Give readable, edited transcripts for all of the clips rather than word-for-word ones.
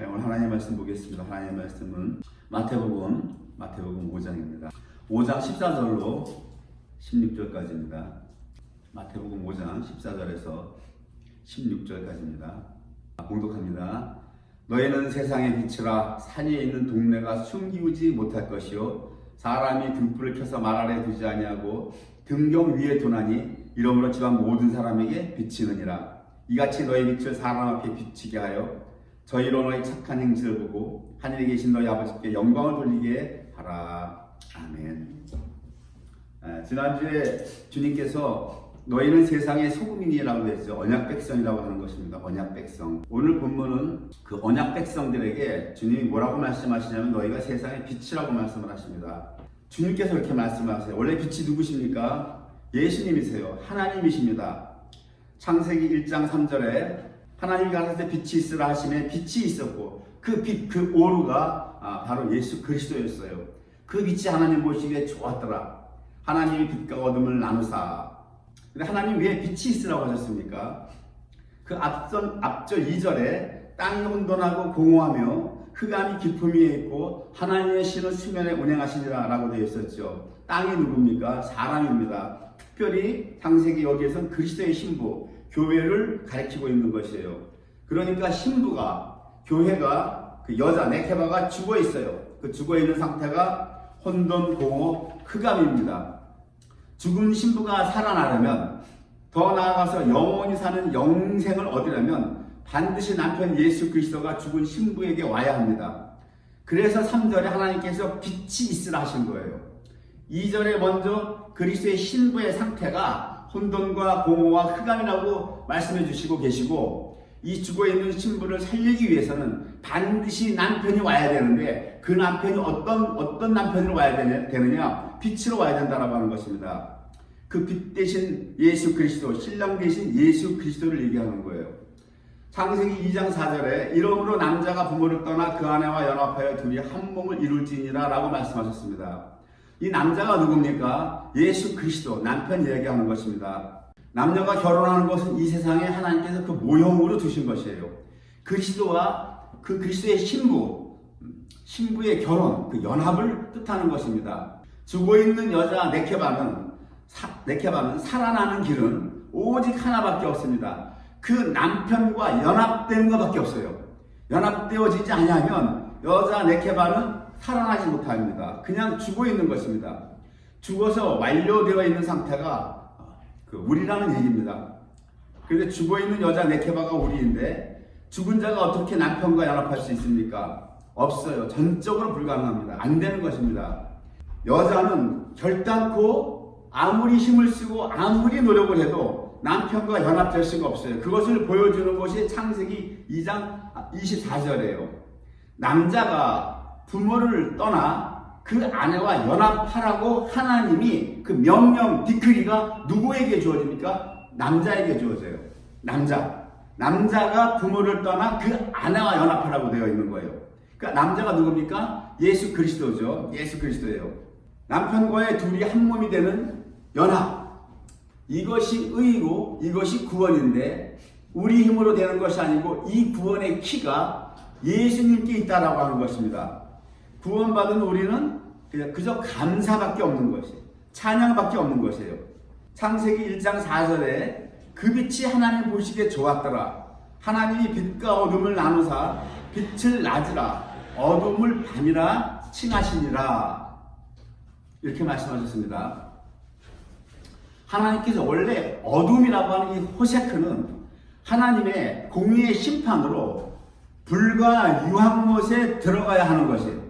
오늘 하나님의 말씀 보겠습니다. 하나님의 말씀은 마태복음 5장입니다. 5장 14절로 16절까지입니다. 마태복음 5장 14절에서 16절까지입니다. 봉독합니다. 너희는 세상의 빛이라. 산에 있는 동네가 숨기우지 못할 것이요 사람이 등불을 켜서 말 아래 두지 아니하고 등경 위에 두나니 이러므로 집안 모든 사람에게 비치느니라. 이같이 너희 빛을 사람 앞에 비치게 하여 저희로 너희 착한 행실을 보고 하늘에 계신 너희 아버지께 영광을 돌리게 하라. 아멘. 지난주에 주님께서 너희는 세상의 소금이라고 했죠. 언약 백성이라고 하는 것입니다. 언약 백성. 오늘 본문은 그 언약 백성들에게 주님이 뭐라고 말씀하시냐면 너희가 세상의 빛이라고 말씀을 하십니다. 주님께서 이렇게 말씀하세요. 원래 빛이 누구십니까? 예수님이세요. 하나님이십니다. 창세기 1장 3절에 하나님이 가라사대 빛이 있으라 하시매 빛이 있었고 그 빛, 그 오루가 바로 예수 그리스도였어요. 그 빛이 하나님 보시기에 좋았더라. 하나님이 빛과 어둠을 나누사. 근데 하나님 왜 빛이 있으라고 하셨습니까? 그 앞전 2절에 땅이 혼돈하고 공허하며 흑암이 깊음 위에 있고 하나님의 신은 수면에 운행하시니라 라고 되어 있었죠. 땅이 누굽니까? 사람입니다. 특별히 창세기 여기에서는 그리스도의 신부 교회를 가리키고 있는 것이에요. 그러니까 신부가, 교회가, 그 여자 네케바가 죽어 있어요. 그 죽어 있는 상태가 혼돈, 공허, 흑암입니다. 죽은 신부가 살아나려면, 더 나아가서 영원히 사는 영생을 얻으려면 반드시 남편 예수 그리스도가 죽은 신부에게 와야 합니다. 그래서 3절에 하나님께서 빛이 있으라 하신 거예요. 2절에 먼저 그리스도의 신부의 상태가 혼돈과 공허와 흑암이라고 말씀해 주시고 계시고, 이 죽어있는 신부를 살리기 위해서는 반드시 남편이 와야 되는데 그 남편이 어떤 남편으로 와야 되느냐? 빛으로 와야 된다라고 하는 것입니다. 그 빛 대신 예수 그리스도, 신랑 대신 예수 그리스도를 얘기하는 거예요. 창세기 2장 4절에 이러므로 남자가 부모를 떠나 그 아내와 연합하여 둘이 한 몸을 이룰지니라 라고 말씀하셨습니다. 이 남자가 누굽니까? 예수 그리스도, 남편 이야기하는 것입니다. 남녀가 결혼하는 것은 이 세상에 하나님께서 그 모형으로 두신 것이에요. 그리스도와 그 그리스도의 신부의 결혼, 그 연합을 뜻하는 것입니다. 죽어있는 여자 네케바는 살아나는 길은 오직 하나밖에 없습니다. 그 남편과 연합되는 것밖에 없어요. 연합되어지지 않으면 여자 네케바는 살아나지 못합니다. 그냥 죽어 있는 것입니다. 죽어서 완료되어 있는 상태가 그 우리라는 얘기입니다. 그런데 죽어 있는 여자 네케바가 우리인데 죽은 자가 어떻게 남편과 연합할 수 있습니까? 없어요. 전적으로 불가능합니다. 안 되는 것입니다. 여자는 결단코 아무리 힘을 쓰고 아무리 노력을 해도 남편과 연합될 수가 없어요. 그것을 보여주는 것이 창세기 2장 24절이에요. 남자가 부모를 떠나 그 아내와 연합하라고 하나님이 그 명령, 디크리가 누구에게 주어집니까? 남자에게 주어져요. 남자가 부모를 떠나 그 아내와 연합하라고 되어 있는 거예요. 그러니까 남자가 누굽니까? 예수 그리스도죠. 예수 그리스도예요. 남편과의 둘이 한 몸이 되는 연합. 이것이 의이고 이것이 구원인데 우리 힘으로 되는 것이 아니고 이 구원의 키가 예수님께 있다라고 하는 것입니다. 구원받은 우리는 그저 감사밖에 없는 것이에요. 찬양밖에 없는 것이에요. 창세기 1장 4절에 그 빛이 하나님 보시기에 좋았더라. 하나님이 빛과 어둠을 나누사 빛을 낮이라 어둠을 밤이라 칭하시니라. 이렇게 말씀하셨습니다. 하나님께서 원래 어둠이라고 하는 이 호세크는 하나님의 공의의 심판으로 불과 유황못에 들어가야 하는 것이에요.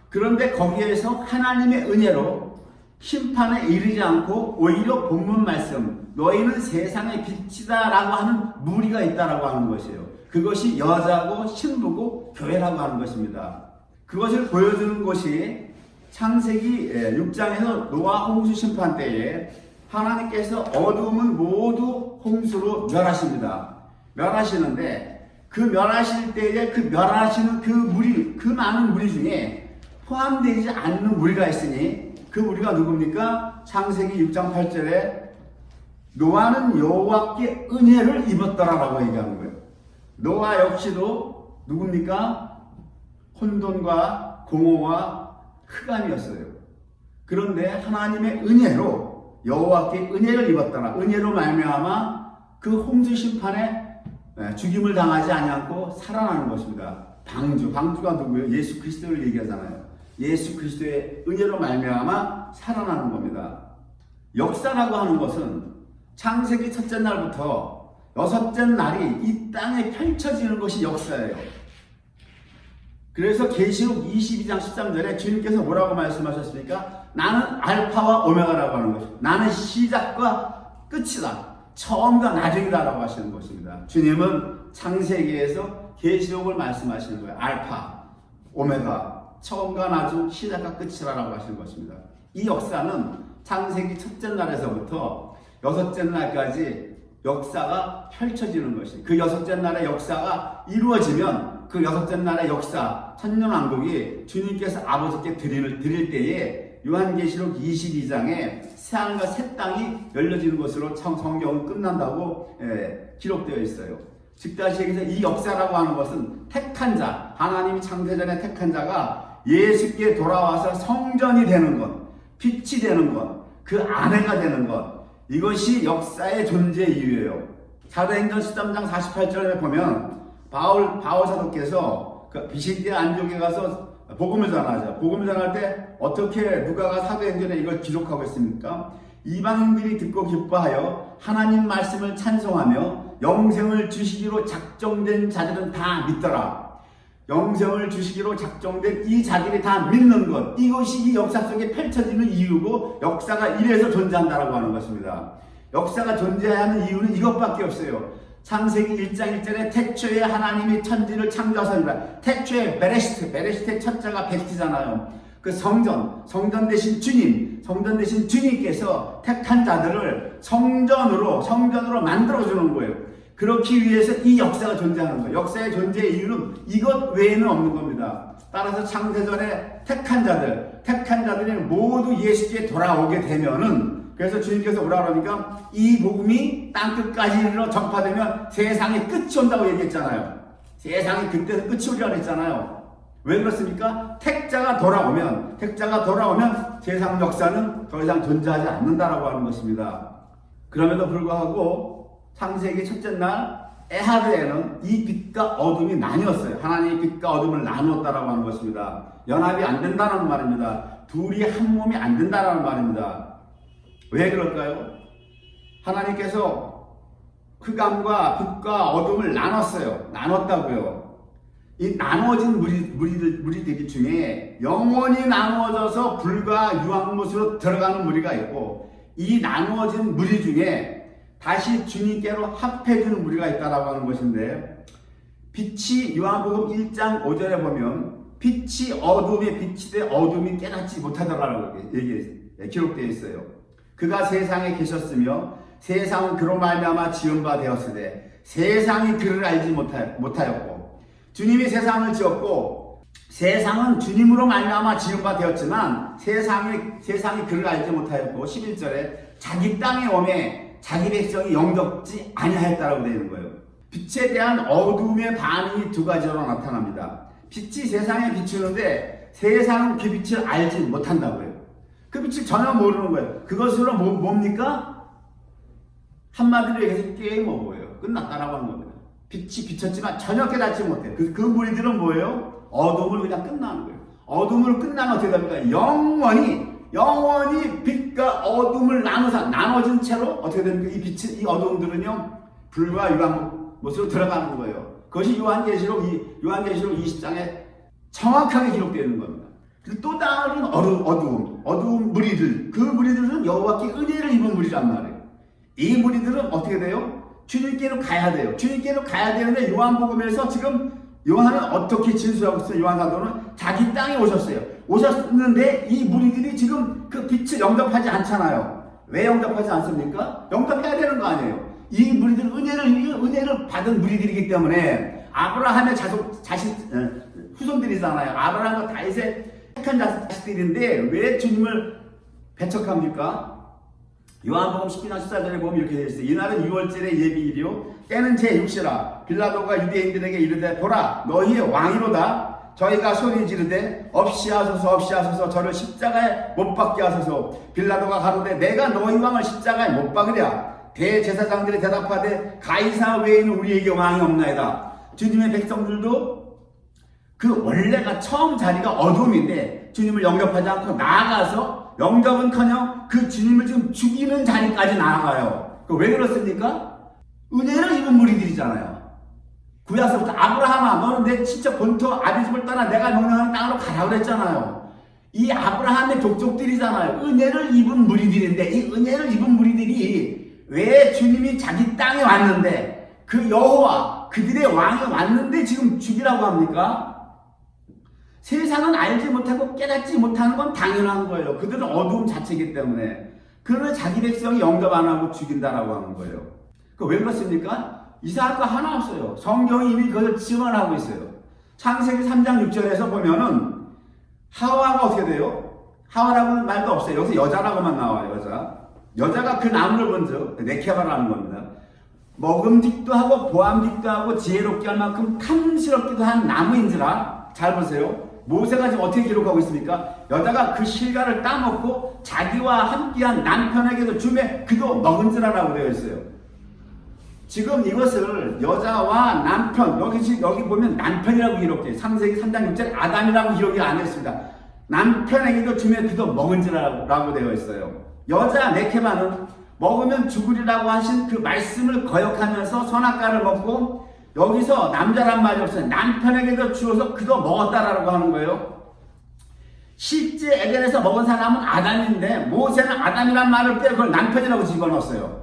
그런데 거기에서 하나님의 은혜로 심판에 이르지 않고 오히려 본문 말씀 너희는 세상의 빛이다 라고 하는 무리가 있다라고 하는 것이에요. 그것이 여자고 신부고 교회라고 하는 것입니다. 그것을 보여주는 것이 창세기 6장에서 노아 홍수 심판 때에 하나님께서 어둠은 모두 홍수로 멸하십니다. 멸하시는데 그 멸하실 때에 그 멸하시는 그 무리, 그 많은 무리 중에 포함되지 않는 무리가 있으니 그 무리가 누굽니까? 창세기 6장 8절에 노아는 여호와께 은혜를 입었더라라고 얘기하는 거예요. 노아 역시도 누굽니까? 혼돈과 공허와 흑암이었어요. 그런데 하나님의 은혜로 여호와께 은혜를 입었더라. 은혜로 말미암아 그 홍수 심판에 죽임을 당하지 아니하고 살아나는 것입니다. 방주가 누구예요? 예수 그리스도를 얘기하잖아요. 예수 그리스도의 은혜로 말미암아 살아나는 겁니다. 역사라고 하는 것은 창세기 첫째 날부터 여섯째 날이 이 땅에 펼쳐지는 것이 역사예요. 그래서 계시록 22장 13절에 주님께서 뭐라고 말씀하셨습니까? 나는 알파와 오메가라고 하는 것입니다. 나는 시작과 끝이다. 처음과 나중이다라고 하시는 것입니다. 주님은 창세기에서 계시록을 말씀하시는 거예요. 알파, 오메가, 처음과 나중, 시작과 끝이라고 하시는 것입니다. 이 역사는 창세기 첫째 날에서부터 여섯째 날까지 역사가 펼쳐지는 것이, 그 여섯째 날의 역사가 이루어지면 그 여섯째 날의 역사, 천년왕국이 주님께서 아버지께 드릴 때에 요한계시록 22장에 새하늘과 새 땅이 열려지는 것으로 성경은 끝난다고 기록되어 있어요. 즉 다시 얘기해서 이 역사라고 하는 것은 택한 자, 하나님이 창세전에 택한 자가 예수께 돌아와서 성전이 되는 것, 빛이 되는 것, 그 아내가 되는 것, 이것이 역사의 존재 이유예요. 사도행전 13장 48절에 보면 바울 사도께서 그 비시디아 안디옥에 가서 복음을 전하죠. 복음을 전할 때 어떻게 누가가 사도행전에 이걸 기록하고 있습니까? 이방인들이 듣고 기뻐하여 하나님 말씀을 찬송하며 영생을 주시기로 작정된 자들은 다 믿더라. 영생을 주시기로 작정된 이 자들이 다 믿는 것, 이것이 이 역사 속에 펼쳐지는 이유고 역사가 이래서 존재한다라고 하는 것입니다. 역사가 존재하는 이유는 이것밖에 없어요. 창세기 1장 1절에 태초에 하나님이 천지를 창조하셨습니다. 태초에 베레시트의 첫자가 베스트잖아요. 그 성전 대신 주님께서 택한 자들을 성전으로 만들어주는 거예요. 그렇기 위해서 이 역사가 존재하는 거예요. 역사의 존재의 이유는 이것 외에는 없는 겁니다. 따라서 창세전에 택한 자들이 모두 예수께 돌아오게 되면은, 그래서 주님께서 뭐라 그러니까 이 복음이 땅끝까지 이르러 전파되면 세상의 끝이 온다고 얘기했잖아요. 세상이 그때서 끝이 오리라 그랬잖아요. 왜 그렇습니까? 택자가 돌아오면 세상 역사는 더 이상 존재하지 않는다라고 하는 것입니다. 그럼에도 불구하고 창세기 첫째 날 에하드에는 이 빛과 어둠이 나뉘었어요. 하나님이 빛과 어둠을 나누었다라고 하는 것입니다. 연합이 안 된다는 말입니다. 둘이 한 몸이 안 된다라는 말입니다. 왜 그럴까요? 하나님께서 흑암과 빛과 어둠을 나눴다고요. 이 나누어진 무리들 중에 영원히 나누어져서 불과 유황못으로 들어가는 무리가 있고, 이 나누어진 무리 중에 다시 주님께로 합해지는 무리가 있다라고 하는 것인데, 빛이 요한복음 1장 5절에 보면 빛이 어둠에 빛이 돼 어둠이 깨닫지 못하더라라고 기록되어 있어요. 그가 세상에 계셨으며 세상은 그로 말미암아 지은 바 되었으되 세상이 그를 알지 못하였고, 주님이 세상을 지었고 세상은 주님으로 말미암아 지은 바 되었지만 세상이 그를 알지 못하였고, 11절에 자기 땅에 오매 자기 백성이 영접지 아니하였다라고 되어 있는 거예요. 빛에 대한 어둠의 반응이 두 가지로 나타납니다. 빛이 세상에 비추는데 세상은 그 빛을 알지 못한다고요. 그 빛을 전혀 모르는 거예요. 그것으로 뭡니까? 한마디로 얘기해서 게임 오버예요. 끝났다라고 하는 겁니다. 빛이 비쳤지만 전혀 깨닫지 못해요. 그 무리들은 뭐예요? 어둠을 그냥 끝나는 거예요. 어둠을 끝나면 어떻게 됩니까? 영원히 빛과 어둠을 나눠진 채로 어떻게 됩니까? 이 어둠들은요, 불과 유황못으로 들어가는 거예요. 그것이 요한계시록 20장에 정확하게 기록되어 있는 겁니다. 또 다른 어두운 무리들, 그 무리들은 여호와께 은혜를 입은 무리란 말이에요. 이 무리들은 어떻게 돼요? 주님께로 가야 돼요. 주님께로 가야 되는데 요한복음에서 지금 요한은 어떻게 진술하고 있어요? 요한 사도는 자기 땅에 오셨는데 이 무리들이 지금 그 빛을 영접하지 않잖아요. 왜 영접하지 않습니까? 영접해야 되는 거 아니에요. 이 무리들은 은혜를 받은 무리들이기 때문에 아브라함의 후손들이잖아요. 아브라함과 다윗의 택한 자식들인데 왜 주님을 배척합니까? 요한복음 19장 14절에 보면 이렇게 되어 있어요. 이날은 6월절의 예비일이요 때는 제6시라. 빌라도가 유대인들에게 이르되 보라 너희의 왕이로다. 저희가 소리 지르되 없이하소서 없이하소서 저를 십자가에 못 박게 하소서. 빌라도가 가로되 내가 너희 왕을 십자가에 못 박으랴. 대제사장들이 대답하되 가이사 외에는 우리에게 왕이 없나이다. 주님의 백성들도 그 원래가 처음 자리가 어둠인데 주님을 영접하지 않고 나아가서 영접은커녕 그 주님을 지금 죽이는 자리까지 나아가요. 왜 그렇습니까? 은혜를 입은 무리들이잖아요. 구약서부터 아브라함아 너는 내 친척 본토 아비 집을 떠나 내가 명령하는 땅으로 가라 그랬잖아요. 이 아브라함의 족족들이잖아요. 은혜를 입은 무리들인데 이 은혜를 입은 무리들이 왜 주님이 자기 땅에 왔는데 그 여호와 그들의 왕이 왔는데 지금 죽이라고 합니까? 세상은 알지 못하고 깨닫지 못하는 건 당연한 거예요. 그들은 어두움 자체이기 때문에. 그러나 자기 백성이 영접 안 하고 죽인다라고 하는 거예요. 왜 그렇습니까? 이상할 거 하나 없어요. 성경이 이미 그것을 증언하고 있어요. 창세기 3장 6절에서 보면은 하와가 어떻게 돼요? 하와라고는 말도 없어요. 여기서 여자라고만 나와요. 여자가 그 나무를 먼저 네케바라는 겁니다. 먹음직도 하고 보암직도 하고 지혜롭게 할 만큼 탐스럽기도 한 나무인지라. 잘 보세요. 모세가 지금 어떻게 기록하고 있습니까? 여자가 그 실과를 따먹고 자기와 함께한 남편에게도 주매 그도 먹은지라라고 되어 있어요. 지금 이것을 여자와 남편, 여기 보면 남편이라고 기록해요. 창세기 3장 6절에 아담이라고 기록이 안 했습니다. 남편에게도 주매 그도 먹은지라고 되어 있어요. 여자 네케바는 먹으면 죽으리라고 하신 그 말씀을 거역하면서 선악과를 먹고 여기서 남자란 말이 없어요. 남편에게도 주어서 그도 먹었다라고 하는 거예요. 실제 에덴에서 먹은 사람은 아담인데 모세는 아담이란 말을 빼고 그걸 남편이라고 집어넣었어요.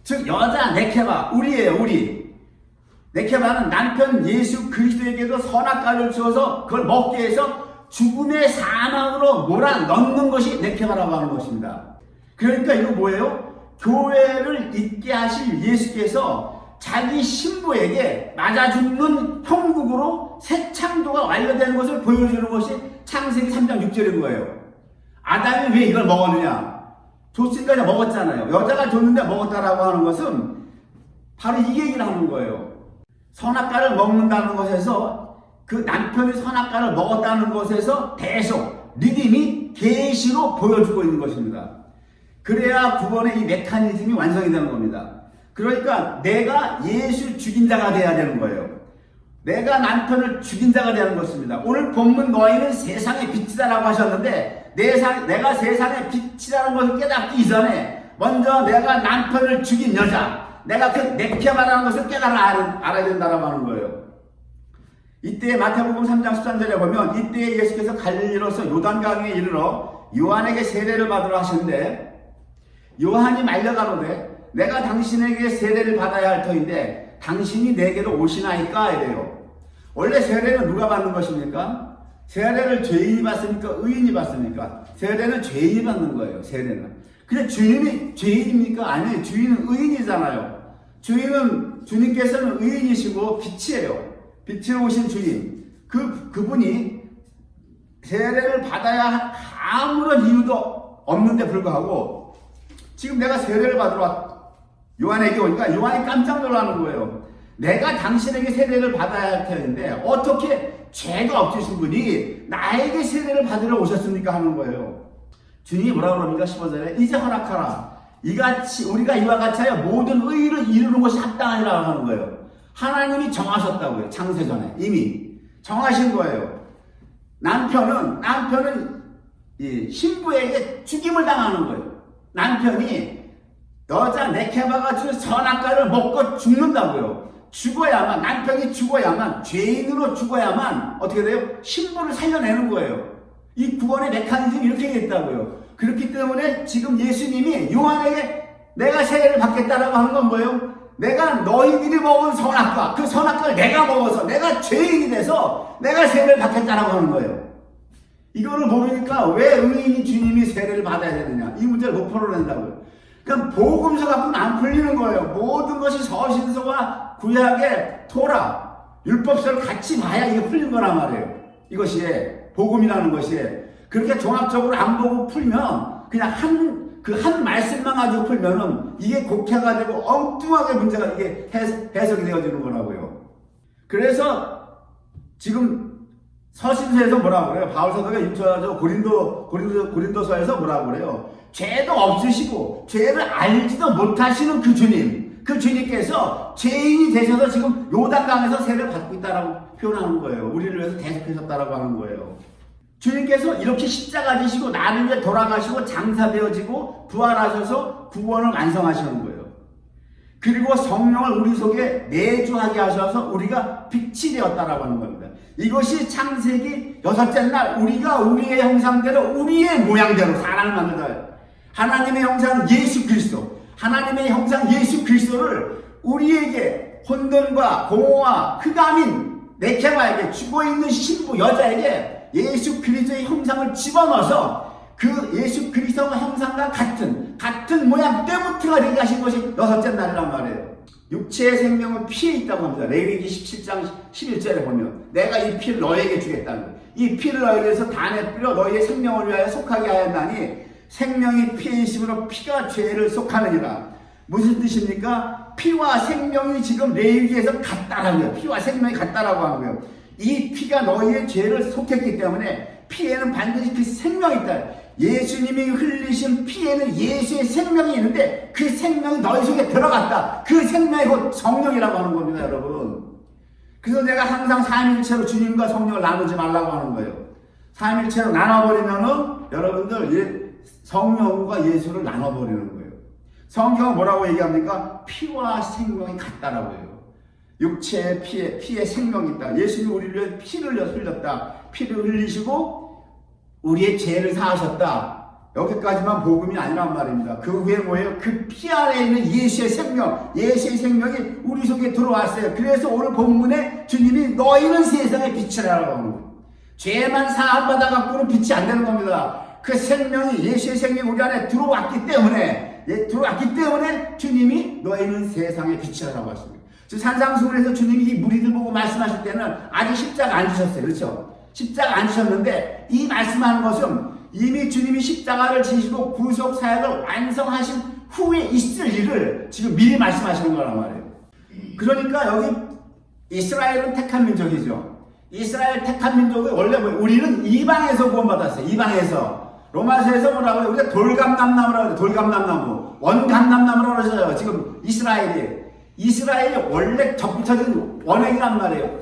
즉 여자 네케바 우리예요. 우리 네케바는 남편 예수 그리스도에게도 선악과를 주어서 그걸 먹게 해서 죽음의 사망으로 몰아넣는 것이 네케바라고 하는 것입니다. 그러니까 이거 뭐예요? 교회를 있게 하실 예수께서 자기 신부에게 맞아 죽는 형국으로 새 창조가 완료되는 것을 보여주는 것이 창세기 3장 6절인 거예요. 아담이 왜 이걸 먹었느냐? 줬으니까 먹었잖아요. 여자가 줬는데 먹었다라고 하는 것은 바로 이 얘기를 하는 거예요. 선악과를 먹는다는 것에서 그 남편이 선악과를 먹었다는 것에서 계속 리듬이 계시로 보여주고 있는 것입니다. 그래야 구원의 이 메커니즘이 완성이 되는 겁니다. 그러니까 내가 예수 죽인 자가 돼야 되는 거예요. 내가 남편을 죽인 자가 되는 것입니다. 오늘 본문 너희는 세상의 빛이다라고 하셨는데 내가 세상의 빛이라는 것을 깨닫기 이전에 먼저 내가 남편을 죽인 여자, 내가 그 네케바라는 것을 알아야 된다라고 하는 거예요. 이때 마태복음 3장 13절에 보면 이때 예수께서 갈릴리로서 요단강에 이르러 요한에게 세례를 받으러 하셨는데 요한이 말려가로되 내가 당신에게 세례를 받아야 할 터인데 당신이 내게로 오시나이까 이래요. 원래 세례는 누가 받는 것입니까? 세례를 죄인이 받습니까? 의인이 받습니까? 세례는 죄인이 받는 거예요. 세례는. 근데 주님이 죄인입니까? 아니에요. 주인은 의인이잖아요. 주님께서는 의인이시고 빛이에요. 빛으로 오신 주님. 그분이 세례를 받아야 아무런 이유도 없는데 불구하고 지금 내가 세례를 받으러 요한에게 오니까 요한이 깜짝 놀라는 거예요. 내가 당신에게 세례를 받아야 할 텐데 어떻게 죄가 없으신 분이 나에게 세례를 받으러 오셨습니까? 하는 거예요. 주님이 뭐라고 그럽니까? 15절에 이제 허락하라. 이같이 우리가 이와 같이 하여 모든 의의를 이루는 것이 합당하니라 하는 거예요. 하나님이 정하셨다고요. 창세전에 이미 정하신 거예요. 남편은 이 신부에게 죽임을 당하는 거예요. 남편이 여자 네케바가 준 선악과를 먹고 죽는다고요. 죽어야만, 남편이 죽어야만, 죄인으로 죽어야만 어떻게 돼요? 신부를 살려내는 거예요. 이 구원의 메커니즘이 이렇게 됐다고요. 그렇기 때문에 지금 예수님이 요한에게 내가 세례를 받겠다라고 하는 건 뭐예요? 내가 너희들이 먹은 선악과, 그 선악과를 내가 먹어서 내가 죄인이 돼서 내가 세례를 받겠다라고 하는 거예요. 이거를 모르니까 왜 의인이 주님이 세례를 받아야 되느냐, 이 문제를 못 풀어낸다고요. 그러니까 복음서 갖고는 안 풀리는 거예요. 모든 것이 서신서와 구약의 토라, 율법서를 같이 봐야 이게 풀린 거란 말이에요. 이것이 복음이라는 것이. 그렇게 종합적으로 안 보고 풀면 그냥 그 한 말씀만 가지고 풀면은 이게 곡해가 되고 엉뚱하게 문제가 이게 해석이 되어지는 거라고요. 그래서 지금 서신서에서 뭐라고 그래요? 바울 사도가 고린도서에서 뭐라고 그래요? 죄도 없으시고 죄를 알지도 못하시는 그 주님께서 죄인이 되셔서 지금 요단강에서 세를 받고 있다라고 표현하는 거예요. 우리를 위해서 대속하셨다라고 하는 거예요. 주님께서 이렇게 십자가 지시고 나를 위해 돌아가시고 장사되어지고 부활하셔서 구원을 완성하시는 거예요. 그리고 성령을 우리 속에 내주하게 하셔서 우리가 빛이 되었다라고 하는 겁니다. 이것이 창세기 6째 날 우리가 우리의 형상대로 우리의 모양대로 사람을 만들다. 하나님의 형상 예수 그리스도, 하나님의 형상 예수 그리스도를 우리에게 혼돈과 공허와 흑암인 네케마에게 죽어있는 신부 여자에게 예수 그리스도의 형상을 집어넣어서 그 예수 그리스도의 형상과 같은 모양 때부터가 되게 하신 것이 6째 날이란 말이에요. 육체의 생명은 피에 있다고 합니다. 레위기 17장 11절에 보면 내가 이 피를 너에게 주겠다는 거예요. 이 피를 너에게서 단에 뿌려 너희의 생명을 위하여 속하게 하였나니 생명이 피에 있으므로 피가 죄를 속하느니라. 무슨 뜻입니까? 피와 생명이 지금 레위기에서 같다라는 거예요. 피와 생명이 같다라고 하는 거예요. 이 피가 너희의 죄를 속했기 때문에 피에는 반드시 그 생명이 있다. 예수님이 흘리신 피에는 예수의 생명이 있는데 그 생명이 너희 속에 들어갔다. 그 생명이 곧 성령이라고 하는 겁니다, 여러분. 그래서 내가 항상 삼위일체로 주님과 성령을 나누지 말라고 하는 거예요. 삼위일체로 나눠버리면은 여러분들 성령과 예수를 나눠버리는 거예요. 성경은 뭐라고 얘기합니까? 피와 생명이 같다라고 해요. 육체의 피에 생명이 있다. 예수님이 우리를 위해 피를 흘렸다. 피를 흘리시고 우리의 죄를 사하셨다. 여기까지만 복음이 아니란 말입니다. 그 후에 뭐예요? 그 피 안에 있는 예수의 생명이 우리 속에 들어왔어요. 그래서 오늘 본문에 주님이 너희는 세상의 빛이라고 하는 거예요. 죄만 사함받아 갖고는 빛이 안 되는 겁니다. 그 생명이 예수의 생명이 우리 안에 들어왔기 때문에 주님이 너희는 세상의 빛이라고 하십니다. 산상수훈에서 주님이 이 무리들 보고 말씀하실 때는 아직 십자가 안 주셨어요. 그렇죠? 십자가 안 주셨는데 이 말씀하는 것은 이미 주님이 십자가를 지시고 구속 사역을 완성하신 후에 있을 일을 지금 미리 말씀하시는 거란 말이에요. 그러니까 여기 이스라엘은 택한 민족이죠. 이스라엘 택한 민족이 원래 뭐예요? 우리는 이방에서 구원받았어요. 이방에서. 로마서에서 뭐라고 해요? 우리가 돌감람나무라고 해요. 돌감람나무. 원감람나무라고 그러잖아요. 지금 이스라엘이 원래 접붙여진 원액이란 말이에요.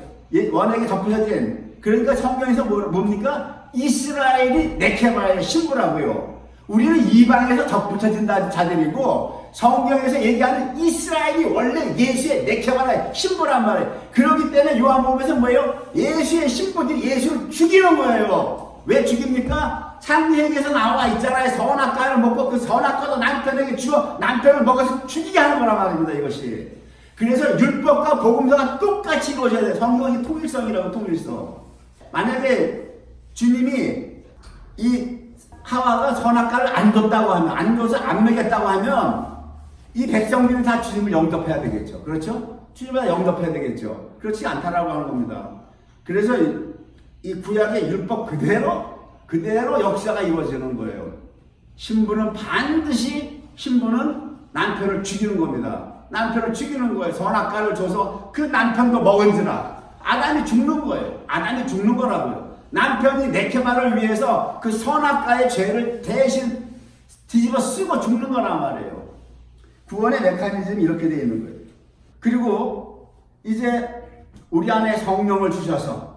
원액에 접붙여진. 그러니까 성경에서 뭡니까? 이스라엘이 네케마의 신부라고요. 우리는 이방에서 접붙여진 자들이고 성경에서 얘기하는 이스라엘이 원래 예수의 네케마의 신부란 말이에요. 그렇기 때문에 요한복음에서 뭐예요? 예수의 신부들이 예수를 죽이는 거예요. 왜 죽입니까? 창세기에서 나와 있잖아요. 선악과를 먹고 그 선악과도 남편에게 주어 남편을 먹어서 죽이게 하는 거란 말입니다. 이것이. 그래서 율법과 복음서가 똑같이 이루어져야 돼요. 성경이 통일성이라고 통일성. 만약에 주님이 이 하와가 선악과를 안 줬다고 하면, 안 줘서 안 먹였다고 하면 이 백성들이 다 주님을 영접해야 되겠죠. 그렇죠? 주님을 영접해야 되겠죠. 그렇지 않다라고 하는 겁니다. 그래서 이 구약의 율법 그대로 역사가 이루어지는 거예요. 신부는 남편을 죽이는 겁니다. 남편을 죽이는 거예요. 선악과를 줘서 그 남편도 먹은지라 아담이 죽는 거예요. 아담이 죽는 거라고요. 남편이 네케마를 위해서 그 선악과의 죄를 대신 뒤집어 쓰고 죽는 거란 말이에요. 구원의 메커니즘이 이렇게 되어 있는 거예요. 그리고 이제 우리 안에 성령을 주셔서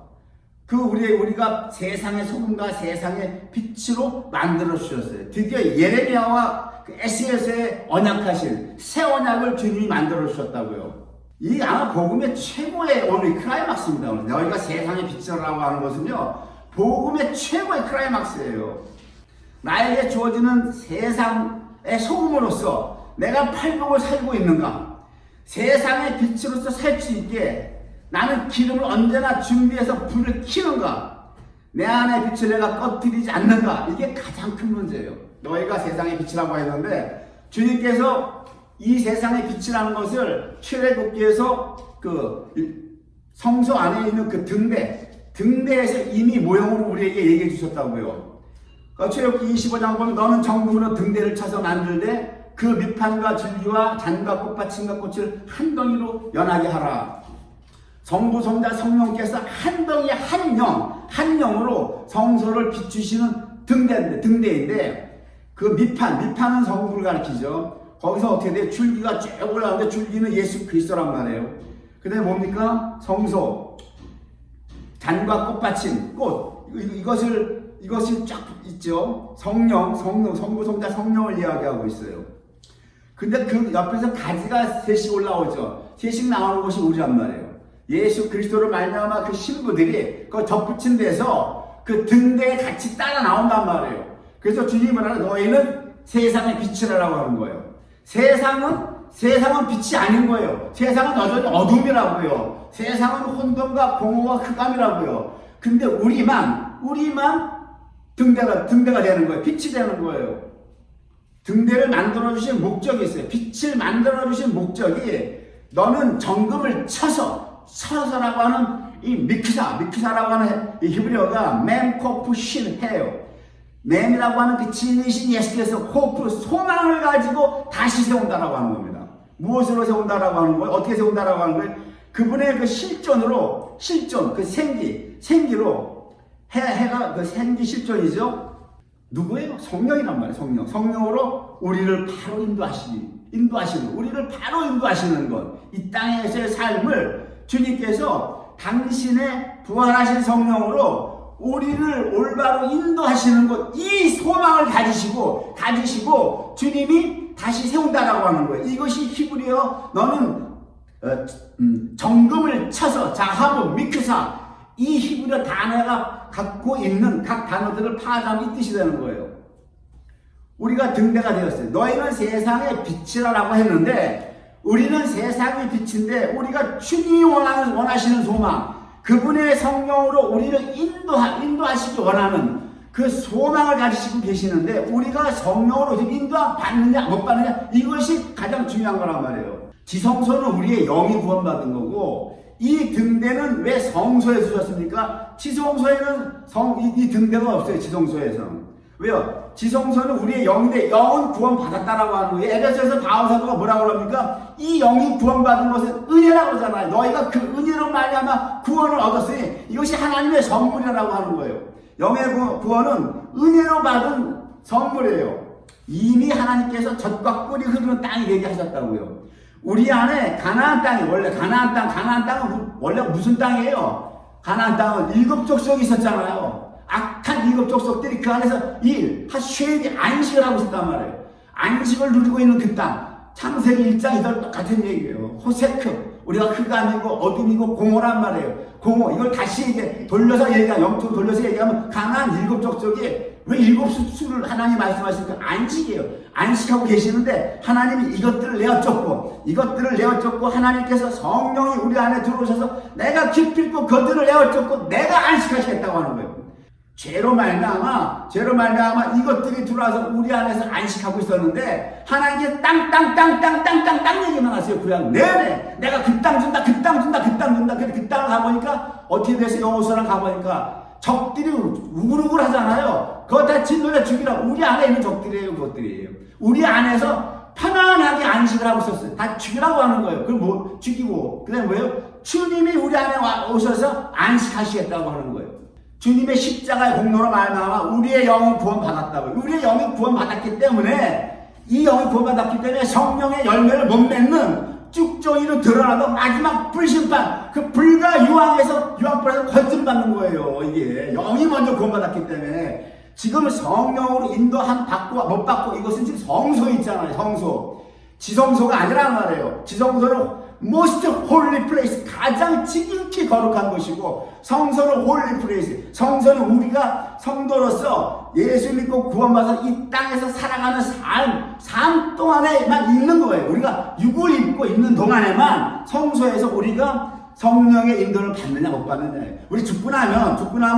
우리가 세상의 소금과 세상의 빛으로 만들어 주셨어요. 드디어 예레미야와 에스겔서의 언약하신 새 언약을 주님이 만들어 주셨다고요. 이 아마 복음의 최고의 오늘 클라이막스입니다. 오늘 너희가 세상의 빛이라고 하는 것은요, 복음의 최고의 클라이막스예요. 나에게 주어지는 세상의 소금으로서 내가 팔복을 살고 있는가? 세상의 빛으로서 살 수 있게 나는 기름을 언제나 준비해서 불을 켜는가? 내 안의 빛을 내가 꺼뜨리지 않는가? 이게 가장 큰 문제예요. 너희가 세상의 빛이라고 했는데 주님께서 이 세상의 빛이라는 것을 출애굽기에서 그 성소 안에 있는 그 등대에서 이미 모형으로 우리에게 얘기해 주셨다고요. 출애굽기 25장 보면 너는 정금으로 등대를 쳐서 만들되 그 밑판과 줄기와 잔과 꽃받침과 꽃을 한 덩이로 연하게 하라. 성부, 성자, 성령께서 한 덩이 한 영으로 성소를 비추시는 등대인데 그 밑판은 성부를 가리키죠. 거기서 어떻게 돼? 줄기가 쭉 올라오는데 줄기는 예수 그리스도란 말이에요. 그 다음에 뭡니까? 성소, 잔과 꽃받침, 꽃 이것이 쫙 있죠. 성령, 성부, 성자, 성령을 이야기하고 있어요. 근데 그 옆에서 가지가 셋씩 올라오죠. 셋씩 나오는 것이 우리란 말이에요. 예수 그리스도를 말미암아 그 신부들이 그 덧붙인 데서 그 등대에 같이 따라 나온단 말이에요. 그래서 주님이 말하는 너희는 세상의 빛이라고 하는 거예요. 세상은 빛이 아닌 거예요. 세상은 여전히 어둠이라고요. 세상은 혼돈과 공허와 흑암이라고요. 근데 우리만 등대가 되는 거예요. 빛이 되는 거예요. 등대를 만들어주신 목적이 있어요. 빛을 만들어주신 목적이 너는 정금을 쳐서라고 하는 이 미크사라고 하는 이 히브리어가 mem코프 신해요. mem이라고 하는 그 진리신 예수께서 호프, 소망을 가지고 다시 세운다라고 하는 겁니다. 무엇으로 세운다라고 하는 거예요? 어떻게 세운다라고 하는 거예요? 그분의 그 실존, 그 생기로 해가 그 생기 실존이죠. 누구예요? 성령이란 말이에요. 성령으로 우리를 바로 우리를 바로 인도하시는 것. 이 땅에서의 삶을 주님께서 당신의 부활하신 성령으로 우리를 올바로 인도하시는 것. 이 소망을 가지시고 주님이 다시 세운다라고 하는 거예요. 이것이 히브리어 너는 정금을 쳐서 자하부 미크사 이 히브리어 단어가 갖고 있는 각 단어들을 파악하면 이 뜻이 되는 거예요. 우리가 등대가 되었어요. 너희는 세상의 빛이라고 했는데 우리는 세상의 빛인데 우리가 주님이 원하시는 소망 그분의 성령으로 우리를 인도하시기 원하는 그 소망을 가지시고 계시는데 우리가 성령으로 인도함 받느냐 못 받느냐 이것이 가장 중요한 거란 말이에요. 지성소는 우리의 영이 구원받은 거고 이 등대는 왜 성소에 두셨습니까? 지성소에는 이 등대가 없어요. 지성소에서는. 왜요? 지성소는 우리의 영인데 영은 구원받았다라고 하는 거예요. 에베소에서 바울사도가 뭐라고 합니까? 이 영이 구원받은 것은 은혜라고 그러잖아요. 너희가 그 은혜로 말미암아 구원을 얻었으니 이것이 하나님의 선물이라고 하는 거예요. 영의 구원은 은혜로 받은 선물이에요. 이미 하나님께서 젖과 꿀이 흐르는 땅이 되게 하셨다고요. 우리 안에 가나안 땅이 원래 가나안 땅은 원래 무슨 땅이에요? 가나안 땅은 7 족속이 있었잖아요. 악한 7 족속들이 그 안에서 쉐입이 안식을 하고 있었단 말이에요. 안식을 누리고 있는 그 땅. 창세기 1장 2절 똑같은 얘기예요. 호세크. 우리가 흑암이고 어둠이고 공허란 말이에요. 공허. 이걸 다시 돌려서 영적으로 돌려서 얘기하면 가나안 7 족속이 왜 7수를 하나님 말씀하시니까 안식이에요. 안식하고 계시는데 하나님이 이것들을 내어쫓고 하나님께서 성령이 우리 안에 들어오셔서 내가 기필코 그들을 내어쫓고 내가 안식하시겠다고 하는 거예요. 죄로 말미암아 이것들이 들어와서 우리 안에서 안식하고 있었는데 하나님께서 땅 얘기만 하세요. 그냥 네네 내가 그 땅 준다. 그래서 그 땅을 가보니까 어떻게 돼서 여호수아랑 가보니까 적들이 우글우글 하잖아요. 그거 다 진노에 죽이라. 우리 안에 있는 적들이에요. 그것들이에요. 우리 안에서 편안하게 안식을 하고 있었어요. 다 죽이라고 하는 거예요. 그걸 죽이고 그 다음에 뭐예요? 주님이 우리 안에 오셔서 안식하시겠다고 하는 거예요. 주님의 십자가의 공로로 말미암아 우리의 영은 구원받았다고요. 우리의 영이 구원받았기 때문에 이 영이 구원받았기 때문에 성령의 열매를 못 맺는 쭉정이로 드러나도 마지막 불심판 그 불과 유황불에서 건진받는 거예요. 이게 영이 먼저 구원받았기 때문에 지금 성령으로 인도함 받고 못 받고 이것은 지금 성소에 있잖아요. 성소 지성소가 아니란 말이에요. 지성소는 most holy place 가장 지극히 거룩한 곳이고 성소는 holy place 성소는 우리가 성도로서 예수 믿고 구원받아서 이 땅에서 살아가는 삶 동안에만 있는 거예요. 우리가 육을 입고 있는 동안에만 성소에서 우리가 성령의 인도를 받느냐 못 받느냐. 우리 죽고 나면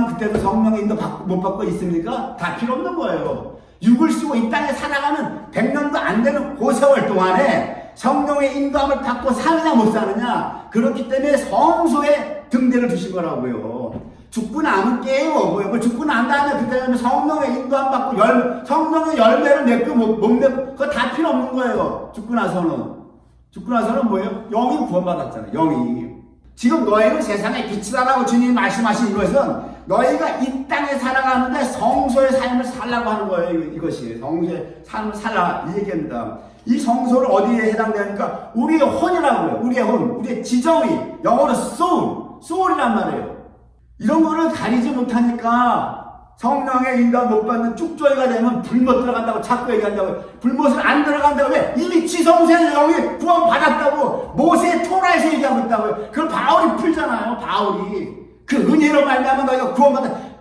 그때도 성령의 인도 받고 못 받고 있습니까? 다 필요 없는 거예요. 육을 쓰고 이 땅에 살아가는 100년도 안 되는 그 세월 동안에 성령의 인도함을 받고 사느냐 못 사느냐. 그렇기 때문에 성소에 등대를 두신 거라고요. 죽고 나면 깨요. 뭐 죽고 난 다음에 그때 성령의 인도함 받고 성령의 열매를 맺고 못 맺고 그거 다 필요 없는 거예요. 죽고 나서는 뭐예요? 영이 구원받았잖아요. 영이. 지금 너희는 세상의 빛이다라고 주님이 말씀하신 것은 너희가 이 땅에 살아가는데 성소의 삶을 살라고 하는 거예요. 이것이 성소의 삶을 살라 이 얘기입니다. 이 성소를 어디에 해당되니까 우리의 혼이라고요. 우리의 혼, 우리의 지정이 영어로 soul이란 말이에요. 이런 거를 가리지 못하니까 성령의 인도를 못 받는 쭉조이가 되면 불못 들어간다고 자꾸 얘기한다고. 불못은 안 들어간다고. 왜? 이미 지성소의 영이 구원 받았다고 모세의 토라에서 얘기하고 있다고요. 그걸 바울이 풀잖아요. 바울이 그 은혜로 말미암아 너희가